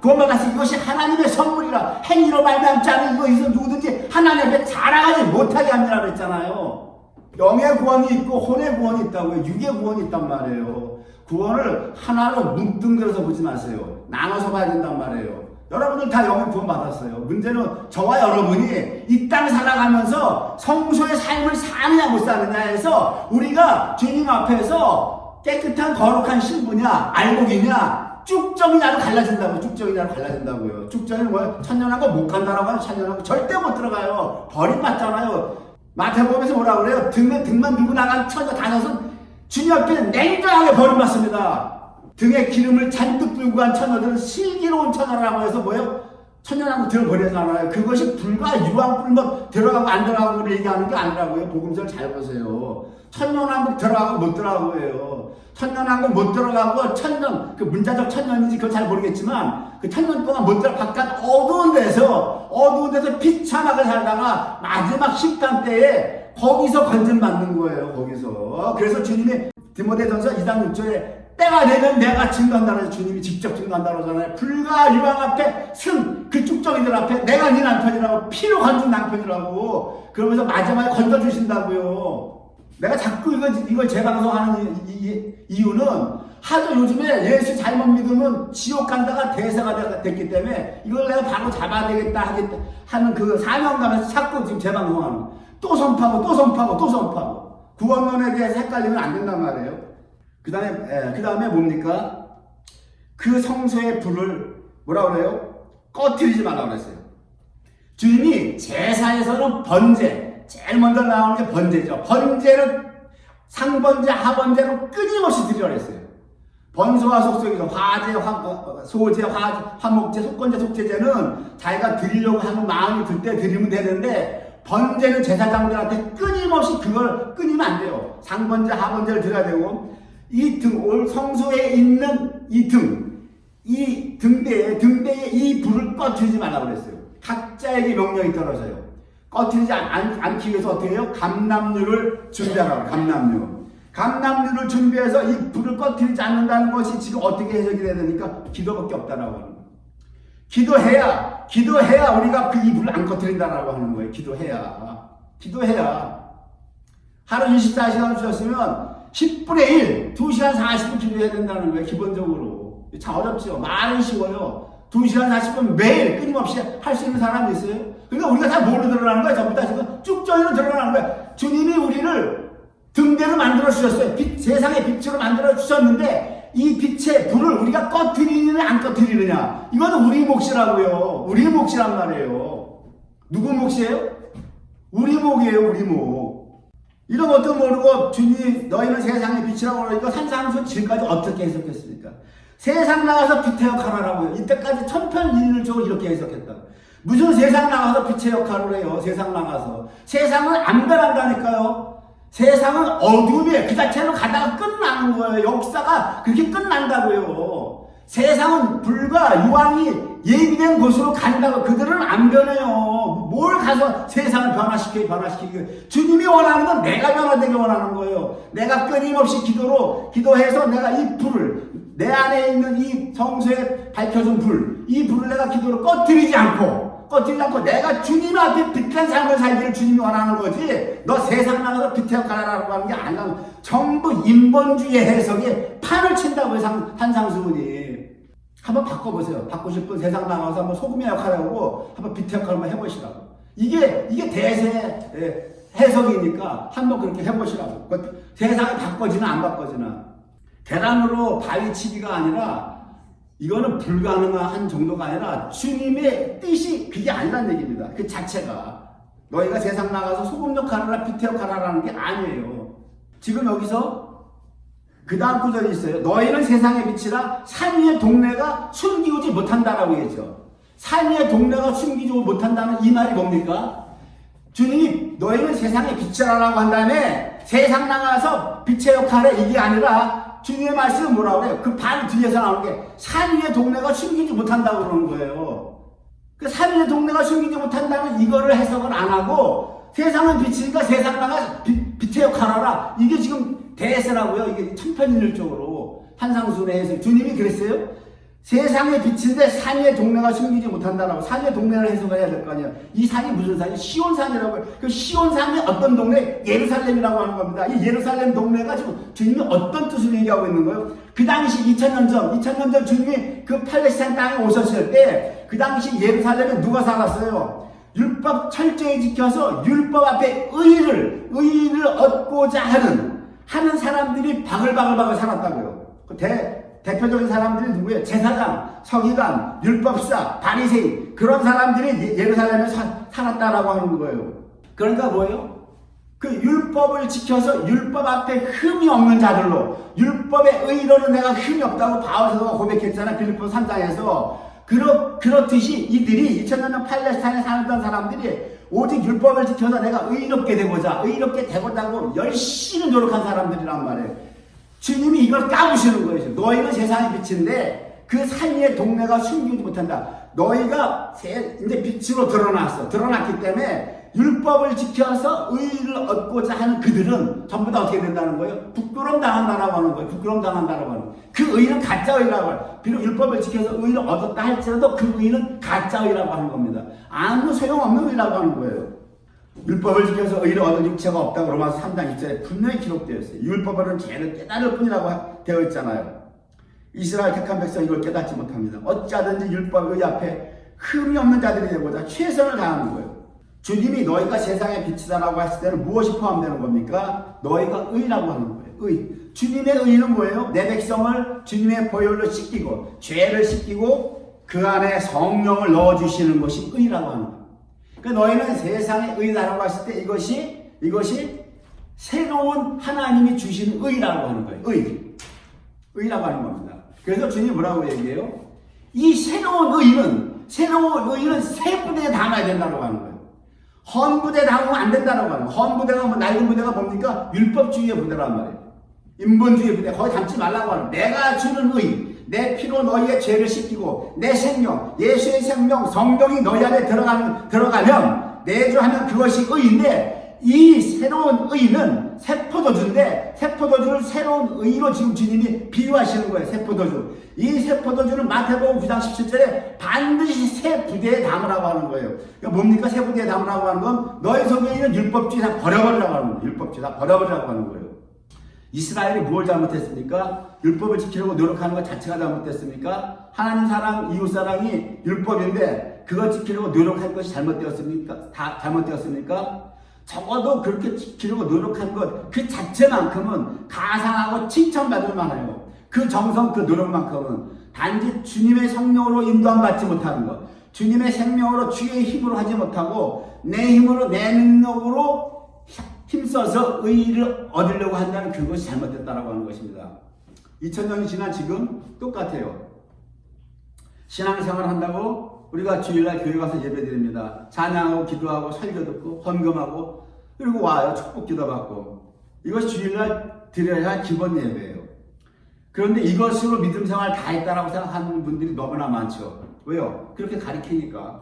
구원받았으니 이것이 하나님의 선물이라. 행위로 말미암지 않은 이것은 누구든지 하나님 앞에 자랑하지 못하게 합니다 그랬잖아요. 영의 구원이 있고 혼의 구원이 있다고요. 육의 구원이 있단 말이에요. 구원을 하나로 뭉뚱그려서 보지 마세요. 나눠서 봐야 된단 말이에요. 여러분들 다 영의 구원 받았어요. 문제는 저와 여러분이 이 땅 살아가면서 성소의 삶을 사느냐 못 사느냐 해서 우리가 주님 앞에서 깨끗한 거룩한 신부냐 알곡이냐 쭉정이냐로 갈라진다고요. 쭉정이는 뭐예요? 천년한 거 못 간다라고 하는 천년한 거 절대 못 들어가요. 버림받잖아요. 마태복음에서 뭐라고 그래요? 등만 들고 나간 처녀 다섯은 주님 앞에 냉정하게 버림받습니다. 등에 기름을 잔뜩 들고 간 처녀들은 슬기로운 처녀라고 해서 뭐예요? 천년왕국 들어버리잖아요. 그것이 불과 유황불 들어가고 안 들어가고를 얘기하는 게 아니라고요. 복음서를 잘 보세요. 천년왕국 들어가고 못 들어가고 해요. 천년왕국 못 들어가고 천년, 그 문자적 천년인지 그건 잘 모르겠지만 그 천년 동안 못 들어가 바깥 어두운 데서 비참하게 살다가 마지막 심판 때에 거기서 건진받는 거예요. 거기서. 그래서 주님이 디모데전서 2장 6절에 때가 되면 내가 증거한다고 해서 주님이 직접 증거한다고 하잖아요. 불과 유황 앞에 그 쭉정이들 앞에 내가 네 남편이라고 피로 건진 남편이라고 그러면서 마지막에 건져주신다고요. 내가 자꾸 이걸 재방송하는 이유는 하도 요즘에 예수 잘못 믿으면 지옥 간다가 대세가 됐기 때문에 이걸 내가 바로 잡아야 되겠다 하는 그 사명감에서 자꾸 지금 재방송하는 거예요. 또 선포하고 구원론에 대해서 헷갈리면 안 된단 말이에요. 그 다음에 뭡니까? 그 성소의 불을 뭐라 그래요? 꺼뜨리지 말라고 그랬어요. 주님이 제사에서는 번제, 제일 먼저 나오는 게 번제죠. 번제는 상번제, 하번제로 끊임없이 드리라고 그랬어요. 번소와 속속에서 화제, 소제, 화목제, 속건제, 속제제는 자기가 드리려고 하는 마음이 들 때 드리면 되는데 번제는 제사장들한테 끊임없이 그걸 끊이면 안 돼요. 상번제, 하번제를 드려야 되고 이 성소에 있는 이 등대에 이 불을 꺼뜨리지 말라고 그랬어요. 각자에게 명령이 떨어져요. 꺼뜨리지 않기 위해서 어떻게 해요? 감람류를 준비하라고. 감람류를 준비해서 이 불을 꺼뜨리지 않는다는 것이 지금 어떻게 해석이 돼야 되니까 기도밖에 없다라고 하는 거예요. 기도해야 우리가 이 불을 안 꺼뜨린다라고 하는 거예요. 기도해야 하루 24시간 주셨으면 10분의 1, 2시간 40분 기도해야 된다는 거예요. 기본적으로. 참 어렵죠. 말은 쉬워요. 2시간 40분 매일 끊임없이 할 수 있는 사람이 있어요? 그러니까 우리가 다 뭘로 드러나는 거야? 전부 다 지금 쭉정이로 드러나는 거야. 주님이 우리를 등대로 만들어 주셨어요. 세상의 빛으로 만들어 주셨는데 이 빛의 불을 우리가 꺼뜨리느냐 안 꺼뜨리느냐, 이거는 우리 몫이라고요. 우리 몫이란 말이에요. 누구 몫이에요? 우리 몫이에요. 우리 몫. 이런 것도 모르고 주님이 너희는 세상의 빛이라고 그러니까 산상수 지금까지 어떻게 해석했습니까? 세상 나가서 빛의 역할을 하라고요. 이때까지 천편일률적으로 이렇게 해석했다. 무슨 세상 나가서 빛의 역할을 해요? 세상은 안 변한다니까요. 세상은 어둠에 그 자체로 가다가 끝나는 거예요. 역사가 그렇게 끝난다고요. 세상은 불과 유황이 예비된 곳으로 간다고. 그들은 안 변해요. 뭘 가서 세상을 변화시키기. 주님이 원하는 건 내가 변화되게 원하는 거예요. 내가 끊임없이 기도해서 내가 이 불을, 내 안에 있는 이 성소에 밝혀진 불, 이 불을 내가 기도로 꺼뜨리지 않고 내가 주님 앞에 빛한 삶을 살기를 주님이 원하는 거지, 너 세상 나가서 빛의 역할을 하라고 하는 게 아니라 전부 인본주의 해석에 판을 친다고요. 한상수분이. 한번 바꿔보세요. 바꾸실 분 세상 나가서 한번 소금의 역할을 하고 한번 빛의 역할을 한번 해보시라고. 이게 대세 해석이니까 한번 그렇게 해보시라고. 세상이 바꿔지나 안 바꿔지나. 계란으로 바위 치기가 아니라 이거는 불가능한 정도가 아니라 주님의 뜻이 그게 아니란 얘기입니다. 그 자체가 너희가 세상 나가서 소금 역할하라 빛 역할하라는 게 아니에요. 지금 여기서 그 다음 구절이 있어요. 너희는 세상의 빛이라 산 위의 동네가 숨기우지 못한다라고 얘기했죠. 산 위의 동네가 숨기지 못한다는 이 말이 뭡니까? 주님이 너희는 세상의 빛이라고 한 다음에 세상 나가서 빛의 역할에 이게 아니라 주님의 말씀은 뭐라고 그래요? 그 바로 뒤에서 나오는 게 산 위의 동네가 숨기지 못한다고 그러는 거예요. 그 산 위의 동네가 숨기지 못한다는 이거를 해석을 안 하고 세상은 빛이니까 세상 나가 빛의 역할을 하라. 이게 지금 대세라고요. 이게 천편일률적으로 한상순의 해석. 주님이 그랬어요. 세상의 빛인데 산 위의 동네가 숨기지 못한다라고. 산 위의 동네를 해석을 해야 될 거 아니에요. 이 산이 무슨 산이? 시온산이라고 해요. 그 시온산이 어떤 동네? 예루살렘이라고 하는 겁니다. 이 예루살렘 동네가 지금 주님이 어떤 뜻을 얘기하고 있는 거예요? 그 당시 2000년 전 주님이 그 팔레스타인 땅에 오셨을 때 그 당시 예루살렘에 누가 살았어요? 율법 철저히 지켜서 율법 앞에 의의를 얻고자 하는 사람들이 바글바글 살았다고요. 대표적인 사람들이 누구예요? 제사장, 서기관, 율법사, 바리새인 그런 사람들이 예루살렘에 살았다라고 하는 거예요. 그러니까 뭐예요? 그 율법을 지켜서 율법 앞에 흠이 없는 자들로 율법의 의로는 내가 흠이 없다고 바울서가 고백했잖아요. 빌립보 3장에서 그렇듯이 이들이 2000년 전 팔레스타인에 살았던 사람들이 오직 율법을 지켜서 내가 의롭게 되고자 하고 열심히 노력한 사람들이란 말이에요. 주님이 이걸 까부시는 거예요. 너희는 세상의 빛인데 그 산 위의 동네가 숨기지 못한다. 너희가 이제 빛으로 드러났기 때문에 율법을 지켜서 의를 얻고자 하는 그들은 전부 다 어떻게 된다는 거예요? 부끄러움 당한다라고 하는 거예요. 그 의는 가짜 의라고 해요. 비록 율법을 지켜서 의를 얻었다 할지라도 그 의는 가짜 의라고 하는 겁니다. 아무 소용없는 의라고 하는 거예요. 율법을 지켜서 의를 얻을 육체가 없다고 로마서 3장 2절에 분명히 기록되어 있어요. 율법으로는 죄를 깨달을 뿐이라고 되어 있잖아요. 이스라엘 택한 백성이 이걸 깨닫지 못합니다. 어찌하든지 율법의 앞에 흠이 없는 자들이 되고자 최선을 다하는 거예요. 주님이 너희가 세상의 빛이다라고 했을 때는 무엇이 포함되는 겁니까? 너희가 의라고 하는 거예요. 의. 주님의 의는 뭐예요? 내 백성을 주님의 보혈로 씻기고 죄를 씻기고 그 안에 성령을 넣어주시는 것이 의라고 하는 거예요. 그러니까 너희는 세상의 의라고 했을 때 이것이 새로운 하나님이 주신 의라고 하는 거예요. 의라고 하는 겁니다. 그래서 주님이 뭐라고 얘기해요? 이 새로운 의는 세 부대에 담아야 된다고 하는 거예요. 헌부대 담으면 안 된다고 하는 거예요. 헌부대가 낡은 부대가 뭡니까? 율법주의의 부대란 말이에요. 인본주의 부대 거기 담지 말라고 하는 거예요. 내가 주는 의, 내 피로 너희의 죄를 씻기고 내 생명, 예수의 생명, 성령이 너희 안에 들어가면 내주하면 그것이 의인데 이 새로운 의는 새포도주인데 새포도주를 새로운 의로 지금 주님이 비유하시는 거예요. 새포도주. 이 새포도주는 마태복음 9장 17절에 반드시 새 부대에 담으라고 하는 거예요. 그러니까 뭡니까? 새 부대에 담으라고 하는 건 너희 속에 있는 율법주의 다 버려버리라고 하는 거예요. 율법주의 다 버려버리라고 하는 거예요. 이스라엘이 뭘 잘못했습니까? 율법을 지키려고 노력하는 것 자체가 잘못됐습니까? 하나님 사랑, 이웃 사랑이 율법인데 그걸 지키려고 노력할 것이 잘못되었습니까? 다 잘못되었습니까? 적어도 그렇게 지키려고 노력한 것 그 자체만큼은 가상하고 칭찬받을 만해요. 그 정성, 그 노력만큼은 단지 주님의 성령으로 인도함 받지 못하는 것, 주님의 생명으로 주의 힘으로 하지 못하고 내 힘으로 내 능력으로 힘써서 의의를 얻으려고 한다는 그것이 잘못됐다라고 하는 것입니다. 2000년이 지난 지금 똑같아요. 신앙생활 한다고 우리가 주일날 교회 가서 예배드립니다. 찬양하고 기도하고 설교 듣고 헌금하고 그리고 와요. 축복 기도 받고. 이것이 주일날 드려야 할 기본 예배예요. 그런데 이것으로 믿음 생활 다 했다라고 생각하는 분들이 너무나 많죠. 왜요? 그렇게 가리키니까.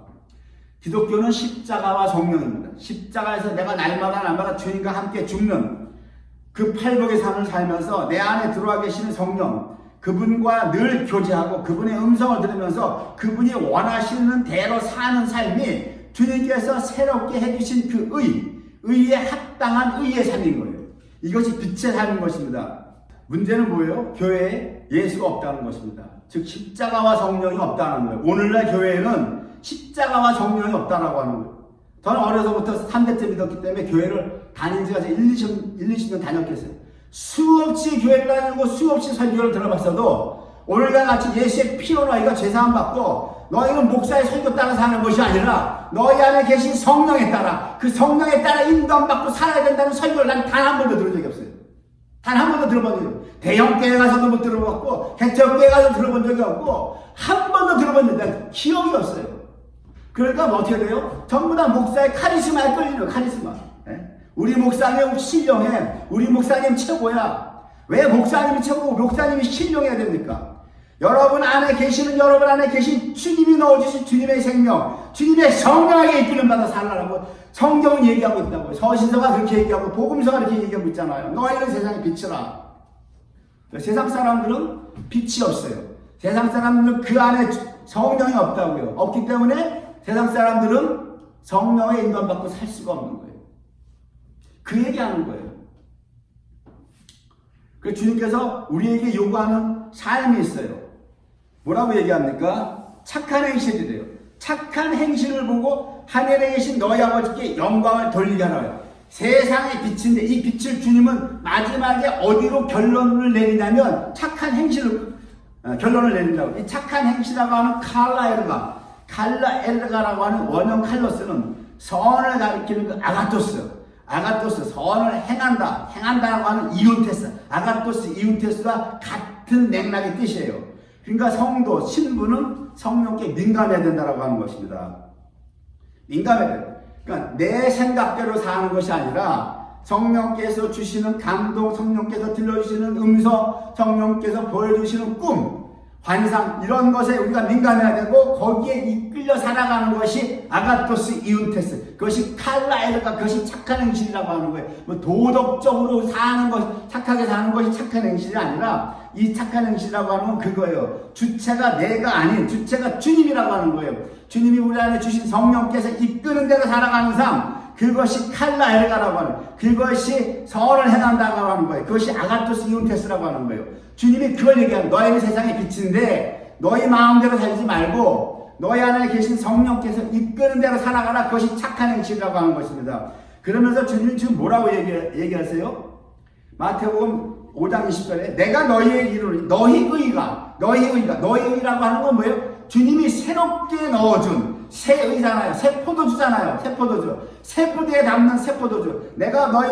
기독교는 십자가와 성령입니다. 십자가에서 내가 날마다 주님과 함께 죽는 그 팔복의 삶을 살면서 내 안에 들어와 계시는 성령, 그분과 늘 교제하고 그분의 음성을 들으면서 그분이 원하시는 대로 사는 삶이 주님께서 새롭게 해주신 그 의에 합당한 의의 삶인 거예요. 이것이 빛의 삶인 것입니다. 문제는 뭐예요? 교회에 예수가 없다는 것입니다. 즉 십자가와 성령이 없다는 거예요. 오늘날 교회에는 십자가와 성령이 없다라고 하는 거예요. 저는 어려서부터 3대째 믿었기 때문에 교회를 다닌 지가 20년 다녔겠어요. 수없이 교회를 다니고 수없이 설교를 들어봤어도 오늘과 같이 예수의 피로 너희가 죄사함 받고 너희는 목사의 설교 따라 사는 것이 아니라 너희 안에 계신 성령에 따라 그 성령에 따라 인도함 받고 살아야 된다는 설교를 난 단 한 번도 들은 적이 없어요. 단 한 번도 들어본 적이 없어요. 대형교회 가서도 못 들어봤고 개척교회 가서 들어본 적이 없고 한 번도 들어본 적이 기억이 없어요. 그러니까 뭐 어떻게 돼요? 전부 다 목사의 카리스마에 끌리는 거예요. 카리스마. 우리 목사님 신령해. 우리 목사님 최고야. 왜 목사님이 최고고 목사님이 신령해야 됩니까? 여러분 안에 계시는 여러분 안에 계신 주님이 넣어주신 주님의 생명, 주님의 성령에게 이끌림 받아 살라라고 성경은 얘기하고 있다고요. 서신서가 그렇게 얘기하고 복음서가 그렇게 얘기하고 있잖아요. 너희는 세상의 빛이라. 세상 사람들은 빛이 없어요. 세상 사람들은 그 안에 성령이 없다고요. 없기 때문에 세상 사람들은 성령의 인도함 받고 살 수가 없는 거예요. 그 얘기하는 거예요. 그 주님께서 우리에게 요구하는 삶이 있어요. 뭐라고 얘기합니까? 착한 행실이래요. 착한 행실을 보고 하늘에 계신 너희 아버지께 영광을 돌리게 하라고요. 세상의 빛인데 이 빛을 주님은 마지막에 어디로 결론을 내리냐면 착한 행실로 결론을 내린다고. 이 착한 행실이라고 하는 칼라에르가라고 하는 원형 칼로스는 선을 가리키는 그 아가토스, 선을 행한다라고 하는 이운테스, 아가토스, 이운테스와 같은 맥락의 뜻이에요. 그러니까 성도, 신부는 성령께 민감해야 된다라고 하는 것입니다. 민감해야 돼요. 그러니까 내 생각대로 사는 것이 아니라 성령께서 주시는 감동, 성령께서 들려주시는 음성, 성령께서 보여주시는 꿈, 환상 이런 것에 우리가 민감해야 되고 거기에 이끌려 살아가는 것이 아가토스 이운테스, 그것이 칼라에르가, 그것이 착한 행실이라고 하는 거예요. 뭐 도덕적으로 사는 것, 착하게 사는 것이 착한 행실이 아니라 이 착한 행실이라고 하는 건 그거예요. 주체가 내가 아닌 주체가 주님이라고 하는 거예요. 주님이 우리 안에 주신 성령께서 이끄는 대로 살아가는 삶, 그것이 칼라에르가라고 하는, 그것이 선을 행한다고 하는 거예요. 그것이 아가토스 이운테스라고 하는 거예요. 주님이 그걸 얘기하는, 너희는 세상의 빛인데 너희 마음대로 살지 말고 너희 안에 계신 성령께서 이끄는 대로 살아가라. 그것이 착한 행실이라고 하는 것입니다. 그러면서 주님이 지금 뭐라고 얘기하세요? 마태복음 5장 20절에 내가 너희의 이루리, 너희 의라고 하는 건 뭐예요? 주님이 새롭게 넣어준 새 의잖아요. 새 포도주잖아요. 새 포도주. 새 포도에 담는 새 포도주. 내가 너희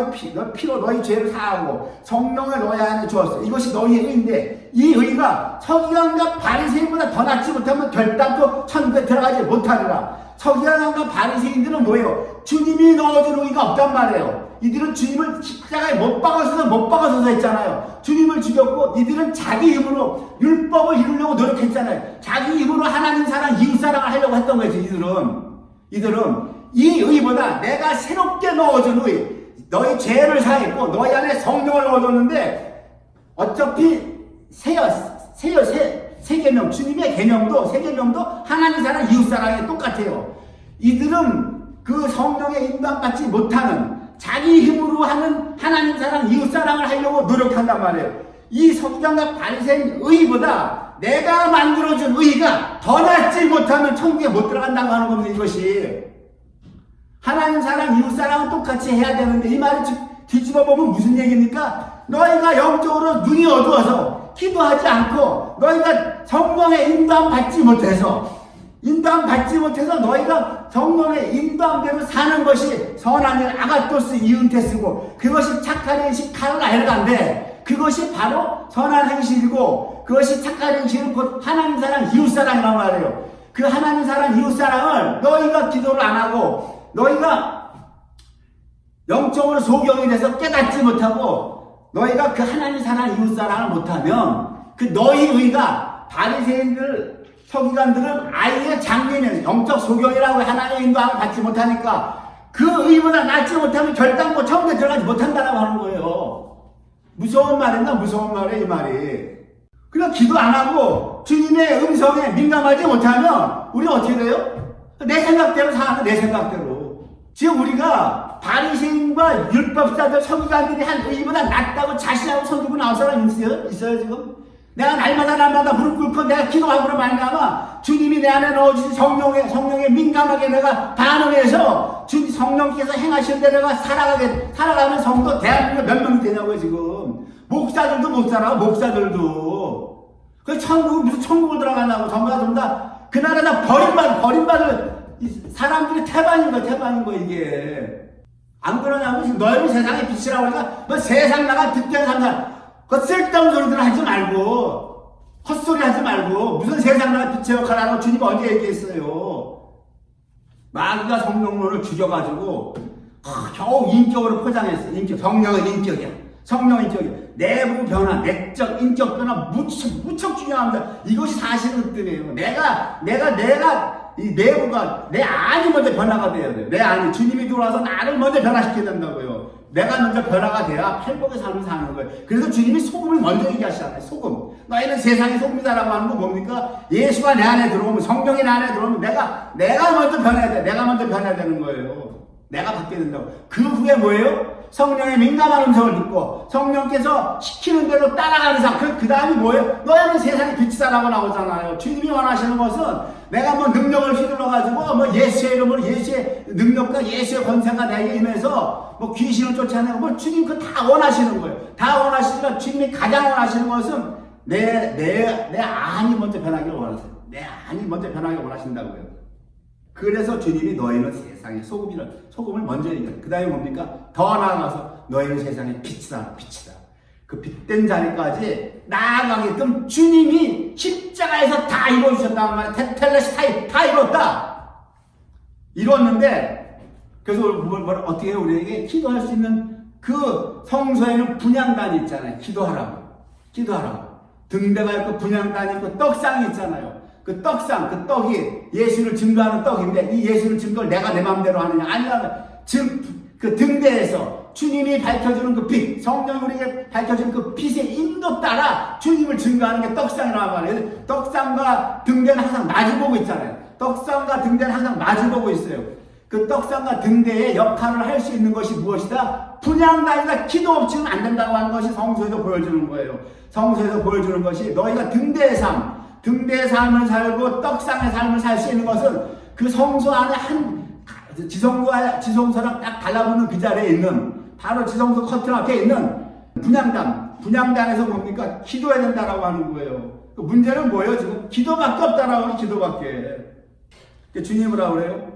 피로 너희 죄를 사하고 성령을 너희 안에 주었어. 이것이 너희의 의인데 이 의가 서기관과 바리새인보다 더 낫지 못하면 결단코 천국에 들어가지 못하리라. 서기관과 바리새인들은 뭐예요? 주님이 넣어준 의가 없단 말이에요. 이들은 주님을 십자가에 못 박아서서 했잖아요. 주님을 죽였고 이들은 자기 힘으로 율법을 이루려고 노력했잖아요. 자기 힘으로 하나님 사랑, 이웃 사랑을 하려고 했던 거죠. 이들은 이 의보다 내가 새롭게 넣어준 의, 너희 죄를 사했고 너희 안에 성령을 넣어줬는데 어차피 새 계명, 주님의 계명도 새 계명도 하나님 사랑, 이웃 사랑이 똑같아요. 이들은 그 성령의 인도함 받지 못하는 자기 힘으로 하는 하나님 사랑, 이웃 사랑을 하려고 노력한단 말이에요. 이 서기관과 바리새인 의보다 내가 만들어준 의가 더 낫지 못하면 천국에 못 들어간다고 하는 겁니다. 이것이 하나님 사랑, 이웃 사랑은 똑같이 해야 되는데 이 말을 뒤집어 보면 무슨 얘기입니까? 너희가 영적으로 눈이 어두워서 기도하지 않고 너희가 성령의 인도함 받지 못해서 너희가 성령의 인도함대로 사는 것이 선한 일 아가토스 이운테스고 그것이 착한 행실 칼라에르가인데 그것이 바로 선한 행실이고 그것이 착한 행실은 곧 하나님 사랑, 이웃 사랑이란 말이에요. 그 하나님 사랑, 이웃 사랑을 너희가 기도를 안 하고 너희가 영적으로 소경이 돼서 깨닫지 못하고 너희가 그 하나님 사랑, 이웃 사랑을 못하면 그 너희 의가 바리새인들, 서기관들은 아예 장례면 영적 소경이라고 하나님의 인도함을 받지 못하니까 그 의보다 낫지 못하면 결단코 천국에 들어가지 못한다라고 하는 거예요. 무서운 말인가? 무서운 말이에요, 이 말이. 그냥 기도 안 하고 주님의 음성에 민감하지 못하면 우리가 어떻게 돼요? 내 생각대로 사는 내 생각대로. 지금 우리가 바리새인과 율법사들, 서기관들이 한 의보다 낫다고 자신하고 섬기고 나온 사람 있어요 지금? 내가 날마다 무릎 꿇고 내가 기도함으로 말미암아 주님이 내 안에 넣어주신 성령에 민감하게 내가 반응해서 주님 성령께서 행하실 때 내가 살아가는 성도 대한민국에 몇 명 되냐고요 지금. 목사들도 못 살아. 목사들도 그 천국, 무슨 천국을 들어가려고 전부 다 그 나라다 버림받을 사람들이 태반인 거, 이게. 안 그러냐고, 너희는 세상의 빛이라고 하니까, 뭐 세상 나가 득대는 상상, 그 쓸데없는 소리들 하지 말고, 헛소리 하지 말고, 무슨 세상 나가 빛의 역할을 하라고 주님이 언제 얘기했어요. 마귀가 성령론을 죽여가지고, 겨우 인격으로 포장했어. 성령은 인격이야. 성령 인격이야. 내부 변화, 내적 인격 변화 무척 중요합니다. 이것이 사실은 흑등이에요. 내가 이 내부가 내 안이 먼저 변화가 돼야 돼요. 내 안이 주님이 들어와서 나를 먼저 변화시켜야 된다고요. 내가 먼저 변화가 돼야 팔복의 삶을 사는 거예요. 그래서 주님이 소금을 먼저 얘기하시잖아요. 소금. 너희는 세상의 소금이다라고 하는 건 뭡니까? 예수가 내 안에 들어오면, 성령이 내 안에 들어오면 내가 먼저 변해야 돼. 내가 먼저 변해야 되는 거예요. 내가 바뀌어야 된다고. 그 후에 뭐예요? 성령의 민감한 음성을 듣고 성령께서 시키는 대로 따라가는 삶. 그 다음이 뭐예요? 너희는 세상의 빛이다라고 나오잖아요. 주님이 원하시는 것은 내가 뭐 능력을 휘둘러가지고 뭐 예수의 이름으로 예수의 능력과 예수의 권세가 내게 임해서 뭐 귀신을 쫓아내고 뭐 주님 그거 다 원하시는 거예요. 다 원하시지만 주님이 가장 원하시는 것은 내 안이 먼저 변하기를 원하세요. 내 안이 먼저 변하기를 원하신다고요. 그래서 주님이 너희는 세상의 소금을 먼저 얘기해요. 그 다음에 뭡니까? 더 나아가서 너희는 세상의 빛이다. 그 빛된 자리까지 나아가게끔 주님이 십자가에서 다 이루어주셨다는 말이에요. 테텔레스타이 다 이뤘다. 이뤘는데 그래서 어떻게 해요? 우리에게 기도할 수 있는 그 성소에는 분향단이 있잖아요. 기도하라고. 등대가 있고 분향단이 있고 떡상이 있잖아요. 그 떡상, 그 떡이 예수를 증거하는 떡인데 이 예수를 증거를 내가 내 마음대로 하느냐 아니라면 그 등대에서 주님이 밝혀주는 그 빛, 성령이 우리에게 밝혀주는 그 빛의 인도 따라 주님을 증거하는 게 떡상이라고 말해요. 떡상과 등대는 항상 마주보고 있잖아요. 떡상과 등대는 항상 마주보고 있어요. 그 떡상과 등대의 역할을 할 수 있는 것이 무엇이다? 분향단이다. 기도 없이는 안 된다고 하는 것이 성소에서 보여주는 거예요. 성소에서 보여주는 것이 너희가 등대의 삶을 살고 떡상의 삶을 살 수 있는 것은 그 성소 안에 지성소랑 딱 달라붙는 그 자리에 있는 바로 지성소 커튼 앞에 있는 분향단에서 뭡니까? 기도해야 된다라고 하는 거예요. 그 문제는 뭐예요? 지금 기도밖에 없다라고 하는 기도밖에. 주님이라고 그래요.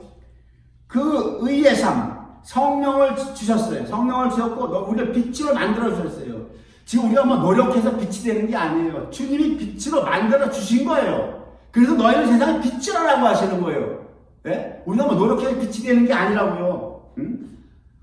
그 의의 삶, 성령을 주셨어요. 성령을 주셨고 우리를 빛으로 만들어 주셨어요. 지금 우리가 뭐 노력해서 빛이 되는 게 아니에요. 주님이 빛으로 만들어 주신 거예요. 그래서 너희는 세상에 빛이라고 하시는 거예요. 네? 우리가 뭐 노력해서 빛이 되는 게 아니라고요.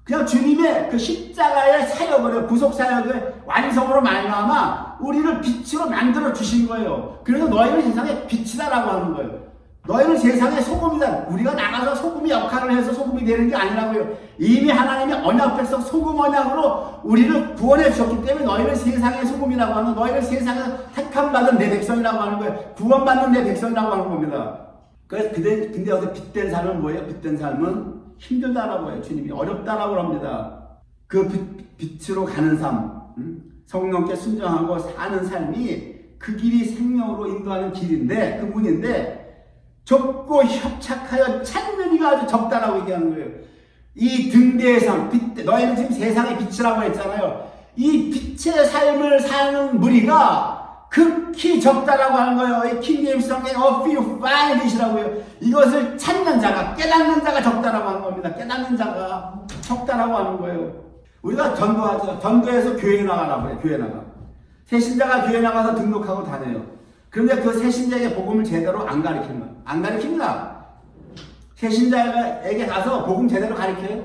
그냥 주님의 그 십자가의 사역을, 구속 사역을 완성으로 말미암아 우리를 빛으로 만들어 주신 거예요. 그래서 너희는 세상에 빛이다라고 하는 거예요. 너희는 세상의 소금이다. 우리가 나가서 소금의 역할을 해서 소금이 되는 게 아니라고요. 이미 하나님의 언약 백성 소금 언약으로 우리를 구원해 주셨기 때문에 너희는 세상의 소금이라고 하는, 너희는 세상에서 택함받은 내 백성이라고 하는 거예요. 구원받는 내 백성이라고 하는 겁니다. 그래서 근데 여기서 빛된 삶은 뭐예요? 빛된 삶은 힘들다라고 해요. 주님이 어렵다라고 합니다. 그 빛으로 가는 삶, 성령께 순종하고 사는 삶이 그 길이 생명으로 인도하는 길인데, 그 문인데 좁고 협착하여 찾는 이가 아주 적다라고 얘기하는 거예요. 이 등대의 삶, 너희는 지금 세상의 빛이라고 했잖아요. 이 빛의 삶을 사는 무리가 극히 적다라고 하는 거예요. 이 킹제임스 성경에 a few find it이라고요. 이것을 찾는 자가, 깨닫는 자가 적다라고 하는 겁니다. 깨닫는 자가 적다라고 하는 거예요. 우리가 전도하죠. 전도해서 교회에 나가라고 그래요. 교회 나가. 새신자가 교회 나가서 등록하고 다녀요. 그런데 그 새신자에게 복음을 제대로 안 가르칩니다. 새신자에게 가서 복음 제대로 가르쳐요?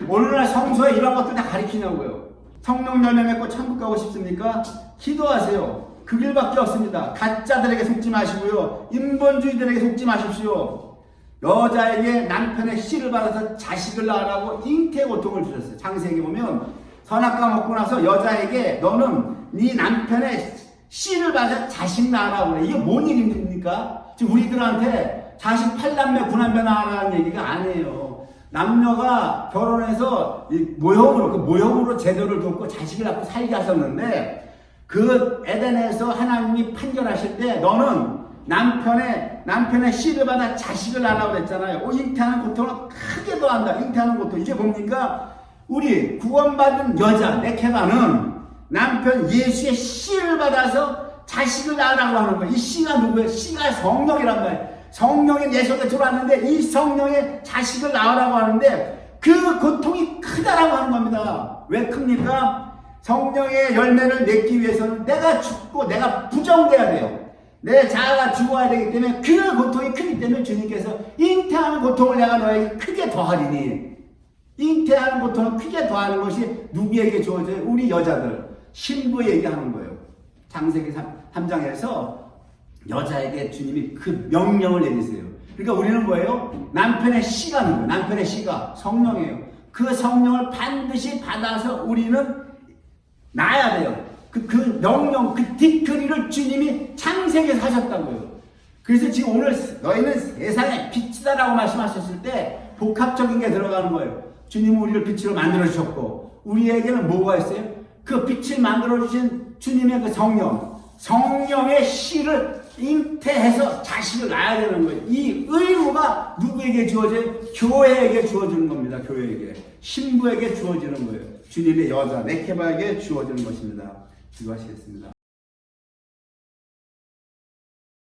오늘날 성소에 이런 것들 다 가르치냐고요. 성령 열매 맺고 천국 가고 싶습니까? 기도하세요. 그 길밖에 없습니다. 가짜들에게 속지 마시고요. 인본주의들에게 속지 마십시오. 여자에게 남편의 씨를 받아서 자식을 낳으라고 잉태 고통을 주셨어요. 창세기 보면 선악과 먹고 나서 여자에게 너는 네 남편의 씨를 받아서 자식 낳으라고 그래. 이게 뭔 일입니까? 지금 우리들한테 자식 8남매 9남매 낳으라는 얘기가 아니에요. 남녀가 결혼해서 모형으로 제도를 돕고 자식을 낳고 살게 하셨는데, 그 에덴에서 하나님이 판결하실 때 너는 남편의 씨를 받아 자식을 낳으라고 그랬잖아요. 잉태하는 고통을 크게 더한다. 잉태하는 고통. 이게 뭡니까? 우리 구원받은 여자, 네케바는 남편 예수의 씨를 받아서 자식을 낳으라고 하는 거예요. 이 씨가 누구예요? 씨가 성령이란 말이에요. 성령이 내 속에 들어왔는데 이 성령의 자식을 낳으라고 하는데 그 고통이 크다라고 하는 겁니다. 왜 큽니까? 성령의 열매를 맺기 위해서는 내가 죽고 내가 부정돼야 돼요. 내 자아가 죽어야 되기 때문에 그 고통이 크기 때문에 주님께서 잉태하는 고통을 내가 너에게 크게 더하리니, 잉태하는 고통을 크게 더하는 것이 누구에게 주어져요? 우리 여자들, 신부에게 하는 거예요. 창세기 3장에서 여자에게 주님이 그 명령을 내리세요. 그러니까 우리는 뭐예요? 남편의 씨가 누구예요? 남편의 씨가 성령이에요. 그 성령을 반드시 받아서 우리는 낳아야 돼요. 그 명령, 그 디크리를 주님이 창세기에서 하셨다고요. 그래서 지금 오늘 너희는 세상의 빛이다라고 말씀하셨을 때 복합적인 게 들어가는 거예요. 주님은 우리를 빛으로 만들어주셨고 우리에게는 뭐가 있어요? 그 빛을 만들어주신 주님의 그 성령의 씨를 잉태해서 자식을 낳아야 되는 거예요. 이 의무가 누구에게 주어져요? 교회에게 주어지는 겁니다. 교회에게. 신부에게 주어지는 거예요. 주님의 여자, 네케바에게 주어지는 것입니다. 기도하시겠습니다.